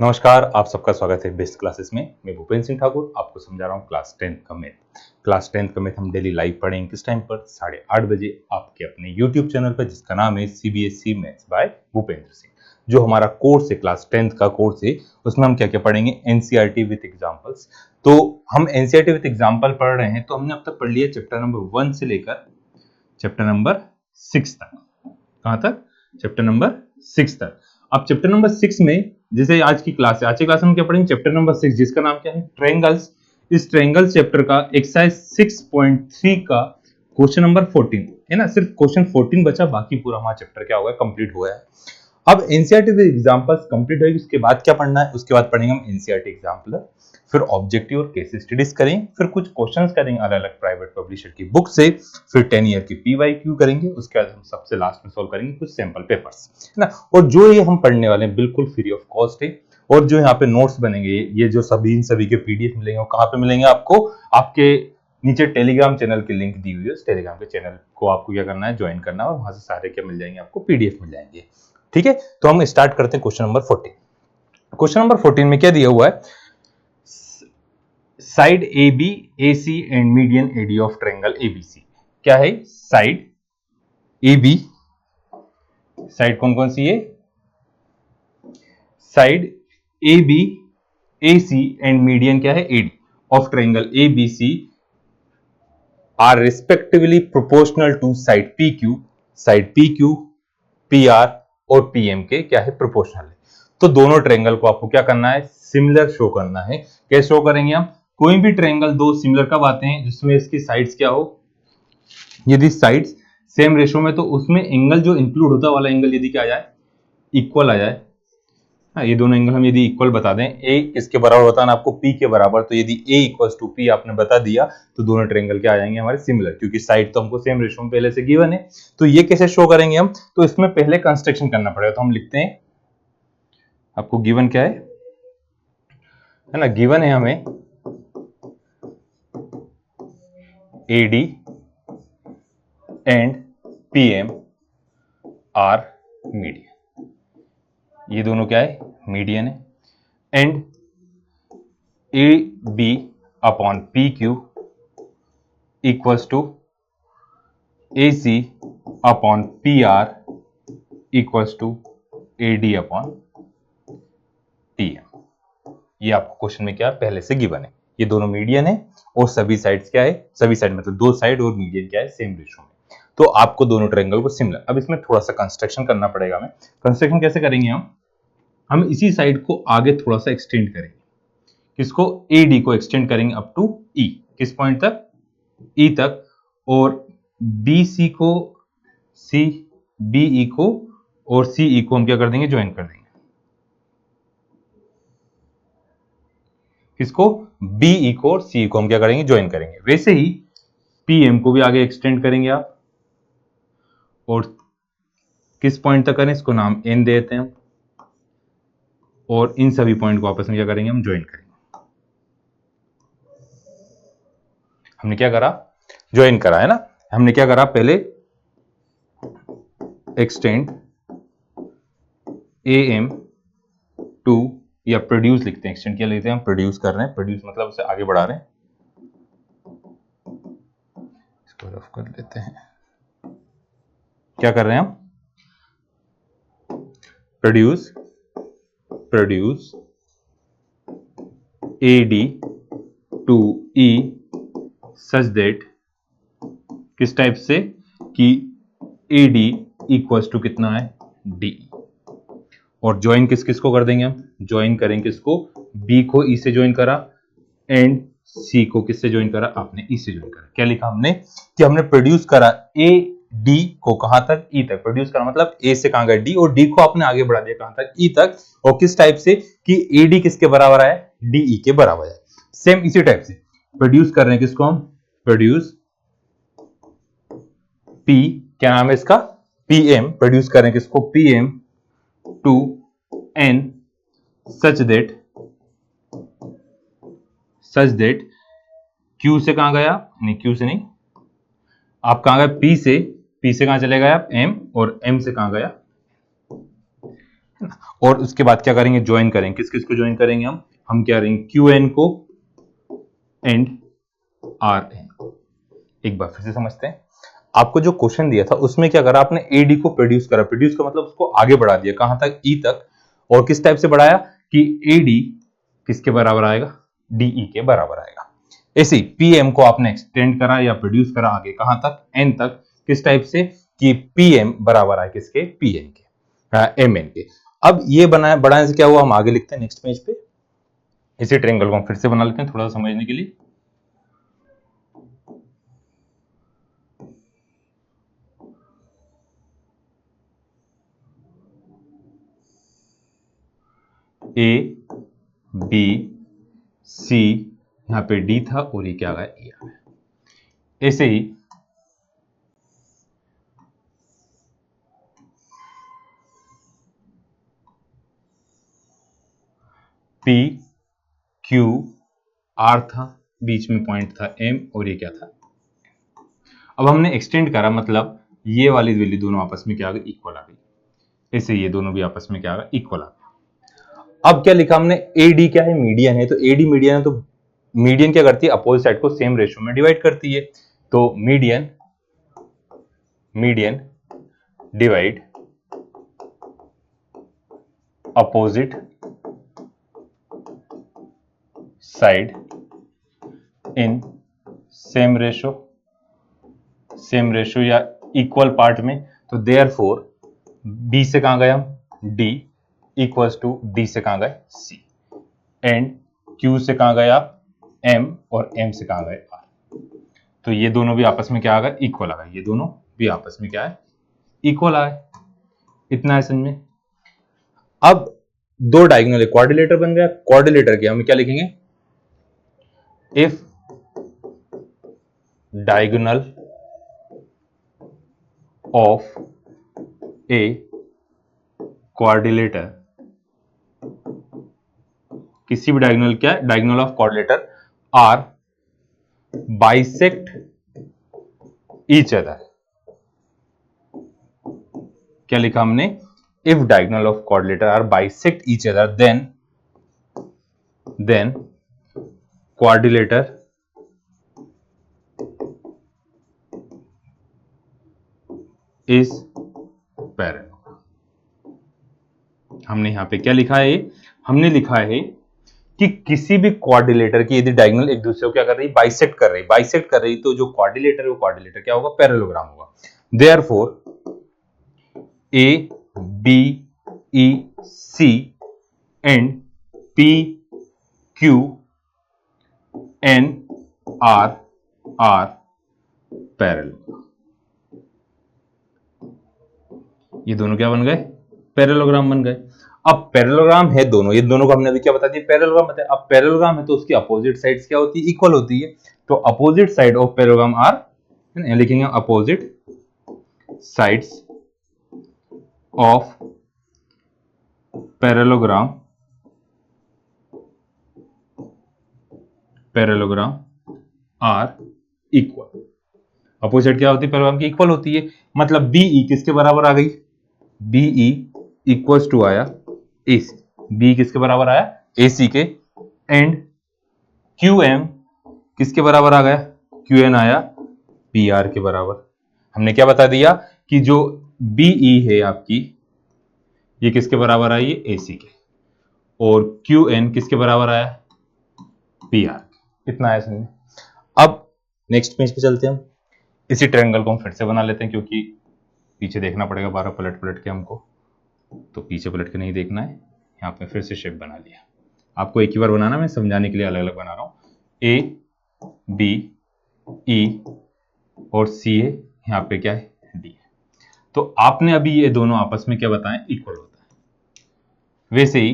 नमस्कार, आप सबका स्वागत है बेस्ट क्लासेस में। मैं भूपेंद्र सिंह ठाकुर आपको समझा रहा हूँ क्लास 10 का मैथ। क्लास 10 का मैथ हम डेली लाइव पढ़ेंगे किस टाइम पर 8:30 बजे आपके अपने यूट्यूब चैनल पर, जिसका नाम है CBSE maths by Bhupendra Singh. जो हमारा कोर्स है क्लास 10 का कोर्स है, उसमें हम क्या क्या पढ़ेंगे, एनसीईआरटी विद एग्जाम्पल्स। तो हम एनसीईआरटी विद एग्जाम्पल पढ़ रहे हैं, तो हमने अब तक पढ़ लिया चैप्टर नंबर 1 से लेकर चैप्टर नंबर 6 तक। कहां तक? चैप्टर नंबर 6 तक। अब चैप्टर नंबर 6 में जैसे आज की क्लास है, आज की क्लास में क्या पढ़ेंगे, चैप्टर नंबर 6 जिसका नाम क्या है, ट्रायंगल्स। इस ट्रायंगल्स चैप्टर का एक्सरसाइज 6.3 का क्वेश्चन नंबर 14 है ना। सिर्फ क्वेश्चन 14 बचा, बाकी पूरा हमारा चैप्टर क्या हुआ है, कंप्लीट हुआ है। अब एनसीईआरटी विद एग्जांपल्स कंप्लीट होगी, उसके बाद क्या पढ़ना है, उसके बाद पढ़ेंगे हम एनसीईआरटी एग्जांपल, फिर ऑब्जेक्टिव और केस स्टडीज करेंगे, फिर कुछ क्वेश्चंस करेंगे अलग अलग प्राइवेट पब्लिशर की बुक से, फिर 10 ईयर की पीवाईक्यू करेंगे, उसके बाद हम सबसे लास्ट में सॉल्व करेंगे कुछ सैंपल पेपर्स, है ना। और जो ये हम पढ़ने वाले हैं बिल्कुल फ्री ऑफ कॉस्ट है। और जो यहाँ पे नोट्स बनेंगे, ये जो सभी के पीडीएफ मिलेंगे, वो कहाँ पे मिलेंगे आपको, आपके नीचे टेलीग्राम चैनल की लिंक दी हुई है। उस टेलीग्राम के चैनल को आपको क्या करना है, ज्वाइन करना है, और वहां से सारे क्या मिल जाएंगे आपको, पीडीएफ मिल जाएंगे। ठीक है, तो हम स्टार्ट करते हैं क्वेश्चन नंबर 14। क्वेश्चन नंबर 14 में क्या दिया हुआ है, side A B A C and median AD of triangle ABC. क्या है, साइड ए बी, साइड कौन कौन सी है, side A B A C and median क्या है, AD of triangle ABC are respectively proportional to side P Q P R और PM के क्या है, प्रोपोर्शनल है। तो दोनों ट्रायंगल को आपको क्या करना है, सिमिलर शो करना है। कैसे शो करेंगे हम, कोई भी ट्रायंगल दो सिमिलर कब आते हैं, जिसमें इसकी साइड्स क्या हो, यदि साइड्स सेम रेशो में, तो उसमें एंगल जो इंक्लूड होता वाला एंगल यदि क्या आ जाए, इक्वल आ जाए। हाँ, ये दोनों एंगल हम यदि इक्वल बता दें, ए किसके बराबर बताना आपको, पी के बराबर, तो यदि ए इक्वल्स टू पी आपने बता दिया, तो दोनों ट्रायंगल क्या आ जाएंगे हमारे, सिमिलर, क्योंकि साइड तो हमको सेम रेशो में पहले से गिवन है। तो ये कैसे शो करेंगे हम, तो इसमें पहले कंस्ट्रक्शन करना पड़ेगा। तो हम लिखते हैं, आपको गिवन क्या है ना, गिवन है हमें AD and PM are median, ये दोनों क्या है, मीडियन है, and A B upon P Q equals to A C upon P R equals to A D upon T M. ये आपको क्वेश्चन में क्या पहले से गिवन है, ये दोनों मीडियन है और सभी साइड्स क्या है, सभी साइड मतलब दो साइड और मीडियन क्या है, सेम रेशो में। तो आपको दोनों ट्रायंगल को सिमिलर, अब इसमें थोड़ा सा कंस्ट्रक्शन करना पड़ेगा हमें। कंस्ट्रक्शन कैसे करेंगे हम इसी साइड को आगे थोड़ा सा एक्सटेंड करेंगे, किसको, ए डी को एक्सटेंड करेंगे अप टू ई, किस पॉइंट तक, ई तक, और बी सी को, सी बी ई को और सी ई को हम क्या कर देंगे, ज्वाइन कर देंगे, किसको, बी ई को और सी को हम क्या करेंगे, ज्वाइन करेंगे। वैसे ही पीएम को भी आगे एक्सटेंड करेंगे आप, और किस पॉइंट तक करें, इसको नाम एन देते हैं हम, और इन सभी पॉइंट को आपस में क्या करेंगे, हम ज्वाइन करेंगे। हमने क्या करा, ज्वाइन करा है ना। हमने क्या करा, पहले एक्सटेंड ए एम टू, या प्रोड्यूस लिखते हैं, एक्सटेंड क्या लिखते हैं हम, प्रोड्यूस कर रहे हैं, प्रोड्यूस मतलब उसे आगे बढ़ा रहे हैं, इसको रफ कर लेते हैं, क्या कर रहे हैं हम, produce A D to E such that, किस टाइप से, कि ए डी इक्वल्स टू कितना है, डी। और ज्वाइन किस किस को कर देंगे हम, ज्वाइन करेंगे किसको, बी को ई से ज्वाइन करा, एंड सी को किससे ज्वाइन करा, आपने ई से ज्वाइन करा। क्या लिखा हमने, कि हमने प्रोड्यूस करा ए डी को कहां तक, ई तक, प्रोड्यूस करा मतलब ए से कहां गया, डी, और डी को आपने आगे बढ़ा दिया कहां तक, ई तक। और किस टाइप से, कि ए डी किसके बराबर आया, डी ई के बराबर है। सेम इसी टाइप से प्रोड्यूस कर रहे हैं किसको हम, प्रोड्यूस पी, क्या नाम है इसका, पीएम, प्रोड्यूस कर रहे हैं किसको, PM to N such that Q से कहां गया, नहीं क्यू से नहीं, आप कहां गए, पी से कहां चले गए आप, एम, और एम से कहां गया, है ना। और उसके बाद क्या करेंगे, ज्वाइन करेंगे, किस किस को ज्वाइन करेंगे हम क्या करेंगे, क्यू एन को एंड आर एन को। एक बार फिर से समझते हैं, आपको जो क्वेश्चन दिया था उसमें क्या करा आपने, एडी को प्रोड्यूस करा, प्रोड्यूस का मतलब उसको आगे बढ़ा दिया, कहां तक, ई तक। और किस टाइप से बढ़ाया कि एडी किसके बराबर आएगा, डीई के बराबर आएगा। ऐसे ही पीएम को आपने एक्सटेंड करा या प्रोड्यूस करा आगे कहां तक, एन तक, किस टाइप से कि पीएम बराबर आए किसके, पीएन के, एम एन के। अब ये बनाया, बढ़ाने से क्या हुआ, हम आगे लिखते हैं नेक्स्ट पेज पे। इसी ट्रायंगल को हम फिर से बना लेते हैं थोड़ा सा समझने के लिए। ए बी सी, यहां पे डी था और ये क्या आ गया, ए आ गया। ऐसे ही पी क्यू आर था, बीच में पॉइंट था एम, और ये क्या था। अब हमने एक्सटेंड करा, मतलब ये वाली वैल्यू दोनों आपस में क्या आ गई, इक्वल आ गई। ऐसे ये दोनों भी आपस में क्या आ गया, इक्वल आ गया। अब क्या लिखा हमने, एडी क्या है, मीडियन है, तो एडी मीडियन है, तो मीडियन क्या करती है, अपोजिट साइड को सेम रेशियो में डिवाइड करती है। तो median divide opposite side in same ratio या इक्वल पार्ट में। तो देयरफॉर बी से कहां गए हम, डी इक्वल्स टू डी से कहां गए, सी, एंड क्यू से कहां गए आप, एम, और एम से कहां गए, आर। तो ये दोनों भी आपस में क्या आ गए, इक्वल आ गए, ये दोनों भी आपस में क्या है, इक्वल आए। इतना है समझ में। अब दो डायगोनल क्वाड्रिलेटर बन गया, क्वाड्रिलेटर के हम क्या लिखेंगे, if diagonal of a quadrilateral, किसी भी डायगोनल, क्या diagonal of quadrilateral are bisect each other. क्या लिखा हमने, if diagonal of quadrilateral are bisect each other then quadrilateral is parallel. हमने यहां पे क्या लिखा है, हमने लिखा है कि किसी भी क्वाड्रिलेटर की यदि डायगोनल एक दूसरे को क्या कर रही, बाइसेक्ट कर रही, तो जो क्वाड्रिलेटर है वो क्वाड्रिलेटर क्या होगा, पैरेललोग्राम होगा। Therefore A B E C and P Q N R are parallel. ये दोनों क्या बन गए, पैरेललोग्राम बन गए। अब पैरेललोग्राम है दोनों, ये दोनों को हमने अभी क्या बता दिया, पैरेललोग्राम बताया। अब पैरेललोग्राम है तो उसकी अपोजिट साइड्स क्या होती है, इक्वल होती है। तो opposite side of parallelogram are, लिखेंगे opposite sides of parallelogram are equal. Opposite क्या होती है पैरेललोग्राम की, इक्वल होती है। मतलब बीई किसके बराबर आ गई, बीई इक्वल्स टू आया एसी, बी किसके बराबर आया, एसी के, एंड क्यू एम किसके बराबर आ गया, क्यू एन आया पी आर के बराबर। हमने क्या बता दिया कि जो बीई है आपकी, ये किसके बराबर आई है, एसी के, और क्यू एन किसके बराबर आया, पी आर। इतना है समझे। अब नेक्स्ट पेज पे चलते हैं हम। इसी ट्रायंगल को हम फिर से बना लेते हैं, क्योंकि पीछे देखना पड़ेगा बार पलट पलट के हमको, तो पीछे पलट के नहीं देखना है। यहाँ पे फिर से शेप बना लिया, आपको एक ही बार बनाना, मैं समझाने के लिए अलग अलग बना रहा हूँ। ए बी ई और सी है, यहाँ पे क्या है, डी है। तो आपने अभी ये दोनों आपस में क्या बताएं, इक्वल होता है। वैसे ही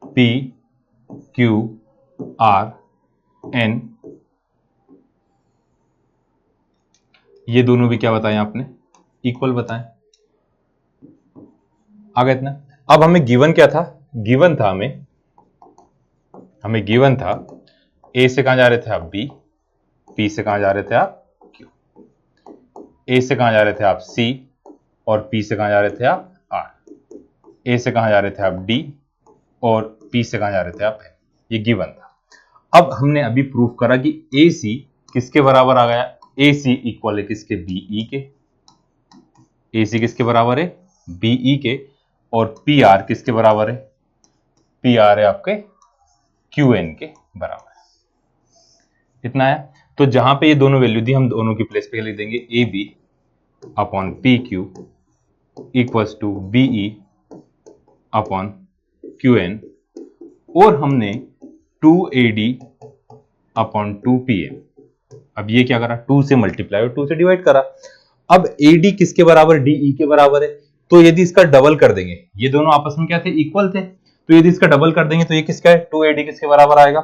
पी क्यू आर एन, ये दोनों भी क्या बताएं आपने, इक्वल बताएं। आ गया इतना। अब हमें गिवन क्या था, गिवन था हमें गिवन था ए से कहां जा रहे थे आप, बी, पी से कहां जा रहे थे आप, क्यू। ए से कहां जा रहे थे आप सी, और पी से कहां जा रहे थे आप आर। ए से कहां जा रहे थे आप डी, और पी से कहां जा रहे थे आप एन। ये गिवन था। अब हमने अभी प्रूफ करा कि ए सी किसके बराबर आ गया, ए सी इक्वल है किसके, बीई के। ए सी किसके बराबर है, बीई के। और पी आर किसके बराबर है, पी आर है आपके क्यू एन के बराबर है। इतना है। तो जहां पे ये दोनों वैल्यू दी, हम दोनों की प्लेस पे लिख देंगे A B upon P Q equals to BE upon Q N, और हमने 2AD अपॉन 2PM। अब ये क्या करा, 2 से मल्टीप्लाई और 2 से डिवाइड करा। अब AD किसके बराबर, DE के बराबर है। तो यदि इसका डबल कर देंगे, ये दोनों आपस में क्या थे, इक्वल थे, तो यदि इसका डबल कर देंगे तो ये किसका है, 2AD किसके बराबर आएगा,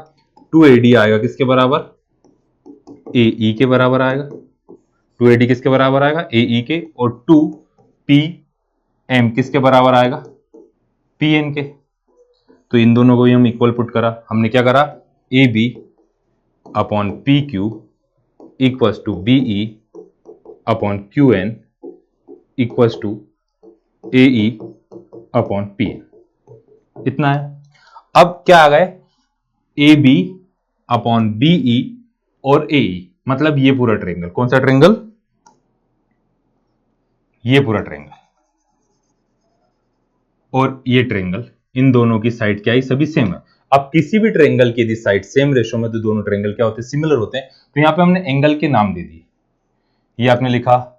2AD आएगा किसके बराबर, AE के बराबर आएगा। 2AD किसके बराबर आएगा, AE के। और 2PM किसके बराबर आएगा, PN के। तो इन दोनों को ही हम इक्वल पुट करा। हमने क्या करा, AB upon P Q equals to BE upon Q N equals to AE upon P N. इतना है। अब क्या आ गए, ए बी अपॉन बीई और AE, मतलब ये पूरा ट्रायंगल। कौन सा ट्रायंगल, ये पूरा ट्रायंगल। और ये ट्रायंगल, इन दोनों की साइड क्या है, सभी सेम है। अब किसी भी ट्रायंगल की यदि साइड सेम रेशो में, तो दोनों ट्रायंगल क्या होते हैं, सिमिलर होते हैं। तो यहां पे हमने एंगल के नाम दे दिए। ये आपने लिखा,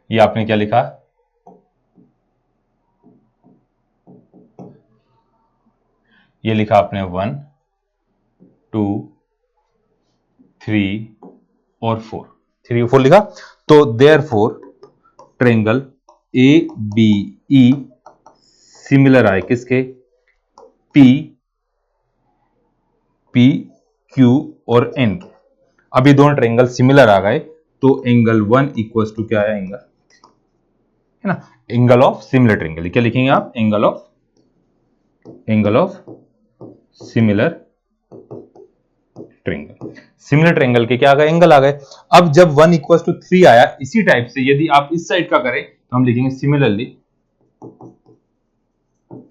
ये आपने क्या लिखा, ये लिखा आपने 1 2 3 और 4, 3 और 4 लिखा। तो therefore triangle A B E similar आए किसके, पी पी क्यू और एन के। अब ये दोनों ट्रायंगल सिमिलर आ गए, तो एंगल 1 इक्वल्स टू क्या है, एंगल है ना, एंगल ऑफ सिमिलर ट्रायंगल। क्या लिखेंगे आप, angle of similar triangle. Similar triangle के क्या आ गए, एंगल आ गए। अब जब 1 इक्वल्स टू 3 आया, इसी टाइप से यदि आप इस साइड का करें तो हम लिखेंगे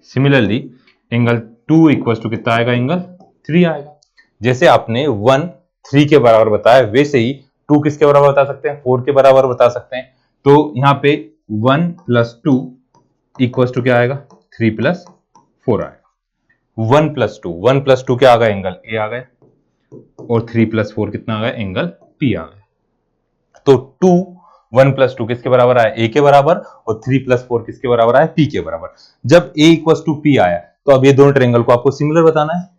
सिमिलरली एंगल 2 इक्वल्स टू कितना आएगा, एंगल 3 आएगा। जैसे आपने 1 3 के बराबर बताया, वैसे ही 2 किसके बराबर बता सकते हैं, 4 के बराबर बता सकते हैं। तो यहां पे 1 प्लस 2 इक्वल्स टू क्या आएगा, 3 प्लस 4 आएगा। 1 प्लस टू क्या आ गया, एंगल ए आ गया। और 3 प्लस 4 कितना आ गया, एंगल पी आ गया। तो 1 प्लस 2 किसके बराबर आया, ए के बराबर। और 3 प्लस 4 किसके बराबर आया, पी के बराबर। जब ए इक्वल टू पी आया, तो अब ये दोनों ट्रायंगल को आपको सिमिलर बताना है।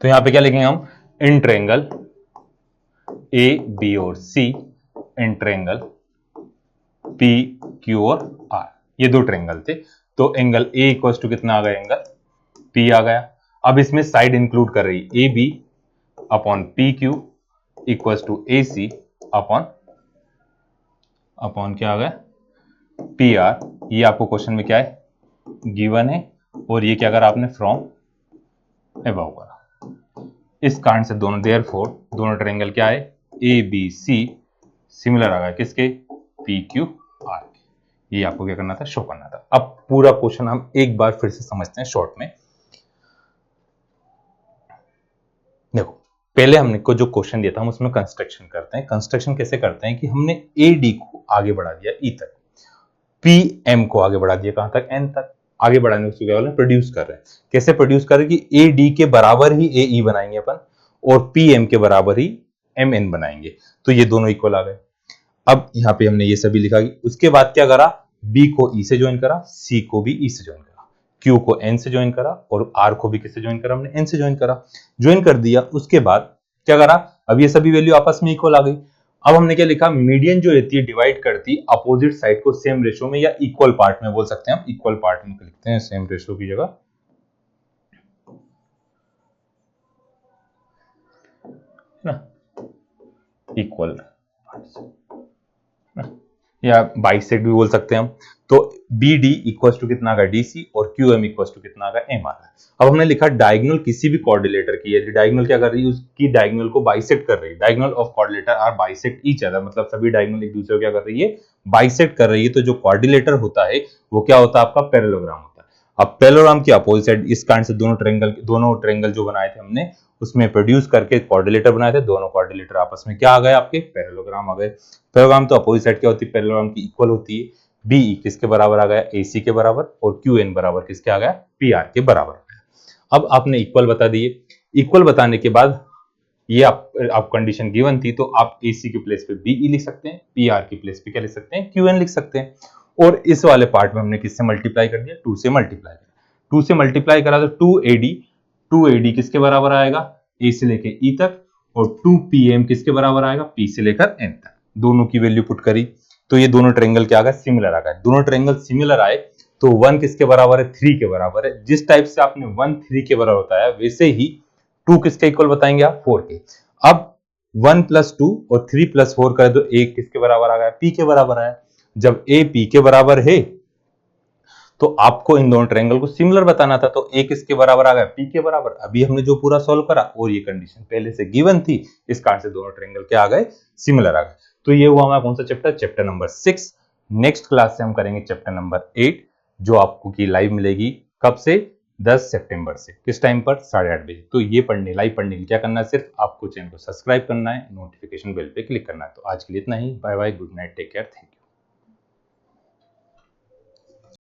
तो यहां पे क्या लिखेंगे हम, इन ट्रायंगल ए बी और सी, इन ट्रायंगल पी क्यू और आर, ये दो ट्रायंगल थे। तो एंगल ए इक्वल टू कितना आ गया, एंगल पी आ गया। अब इसमें साइड इंक्लूड कर रही है, A B upon P Q equal to A C upon upon क्या आ गया, पी आर। ये आपको क्वेश्चन में क्या है, गिवन है। और ये क्या करा आपने, फ्रॉम अबव करा। इस कारण से दोनों देयरफॉर दोनों ट्रायंगल क्या है, ए बी सी सिमिलर आ गया किसके, पी क्यू आर के। ये आपको क्या करना था, शो करना था। अब पूरा क्वेश्चन हम एक बार फिर से समझते हैं शॉर्ट में। देखो, पहले हमने को जो क्वेश्चन दिया था, हम उसमें कंस्ट्रक्शन करते हैं। कंस्ट्रक्शन कैसे करते हैं कि हमने ए डी को आगे बढ़ा दिया ई तक, पी एम को आगे बढ़ा दिया कहां तक, एन तक। आगे बढ़ाने को क्या बोले, प्रोड्यूस कर रहे हैं। कैसे प्रोड्यूस कर रहे हैं कि ए डी के बराबर ही ए ई बनाएंगे अपन, और पी एम के बराबर ही एम एन बनाएंगे। तो ये दोनों इक्वल आ गए। अब यहां पे हमने ये सभी लिखा। उसके बाद क्या करा, बी को ई से ज्वाइन करा, सी को भी ई से ज्वाइन करा, क्यू को एन से ज्वाइन करा, और आर को भी किससे ज्वाइन करा, हमने एन से ज्वाइन करा। ज्वाइन कर दिया, उसके बाद क्या करा, अब ये सभी वैल्यू आपस में इक्वल आ गई। अब हमने क्या लिखा, मीडियन जो रहती है डिवाइड करती अपोजिट साइड को सेम रेशो में या इक्वल पार्ट में, बोल सकते हैं हम इक्वल पार्ट में लिखते हैं, सेम रेशो की जगह ना, इक्वल ना, या बाइसेक्ट भी बोल सकते हैं हम। तो बी डी इक्वल टू कितना आ गया DC, और क्यू एम इक्वल टू कितना आ गया M आ रहा है। अब हमने लिखा डायगोनल किसी भी कोऑर्डिनेटर की, यदि डायगोनल क्या कर रही है, उसकी डायगोनल को बाइसेक्ट कर रही है, diagonal of coordinator are bisect each other, मतलब सभी डायगोनल एक दूसरे को क्या कर रही है, बाइसेक्ट कर रही है। तो जो कोऑर्डिनेटर होता है वो क्या होता है, आपका पैरेललोग्राम होता है। अब पैरेललोग्राम की अपोजिट साइड, इस कारण से दोनों ट्रायंगल जो बनाए थे हमने उसमें प्रोड्यूस करके कोऑर्डिनेटर बनाए थे, दोनों कोऑर्डिनेटर आपस में क्या आ गए, आपके पैरेललोग्राम आ गए। पैरेललोग्राम तो अपोजिट साइड क्या होती है, पैरेललोग्राम की इक्वल होती है। बी किसके बराबर आ गया, AC के बराबर, और QN बराबर किसके आ गया, PR के बराबर आ गया। अब आपने इक्वल बता दिए। इक्वल बताने के बाद ये आप कंडीशन गिवन थी, तो आप AC के प्लेस पे BE लिख सकते हैं, PR के प्लेस पे क्या लिख सकते हैं, QN लिख सकते हैं। और इस वाले पार्ट में हमने किससे मल्टीप्लाई कर दिया, 2 से मल्टीप्लाई करा। 2 से मल्टीप्लाई करा तो 2AD किसके बराबर आएगा, A से लेके E तक, और 2PM किसके बराबर आएगा, P से लेकर N तक। दोनों की वैल्यू पुट करी तो ये दोनों ट्रायंगल क्या आ गए, सिमिलर आ गए। दोनों ट्रायंगल सिमिलर आए तो 1 किसके बराबर है, 3 के बराबर है। जिस टाइप से आपने 1 3 के बराबर बताया, वैसे ही 2 किसके इक्वल बताएंगे आप, 4 के। अब 1 + 2 और 3 + 4 करें तो A किसके बराबर आ गया, P के बराबर आया। जब A P के बराबर है तो आपको इन दोनों ट्रायंगल को सिमिलर बताना था, तो A किसके बराबर आ गया, P के बराबर। अभी हमने जो पूरा सॉल्व करा और ये कंडीशन पहले से गिवन थी, इस कारण से दोनों ट्रायंगल क्या आ गए, सिमिलर आ गए। तो ये हुआ हमारा कौन सा chapter, chapter number 6। Next class से हम करेंगे चैप्टर नंबर 8, जो आपको की लाइव मिलेगी कब से, 10 सितंबर से। किस टाइम पर, 8:30 बजे। तो ये लाइव पढ़ने के लिए क्या करना है, सिर्फ आपको चैनल को सब्सक्राइब करना है, नोटिफिकेशन बेल पे क्लिक करना है। तो आज के लिए इतना ही, bye bye, good night, take care, thank you.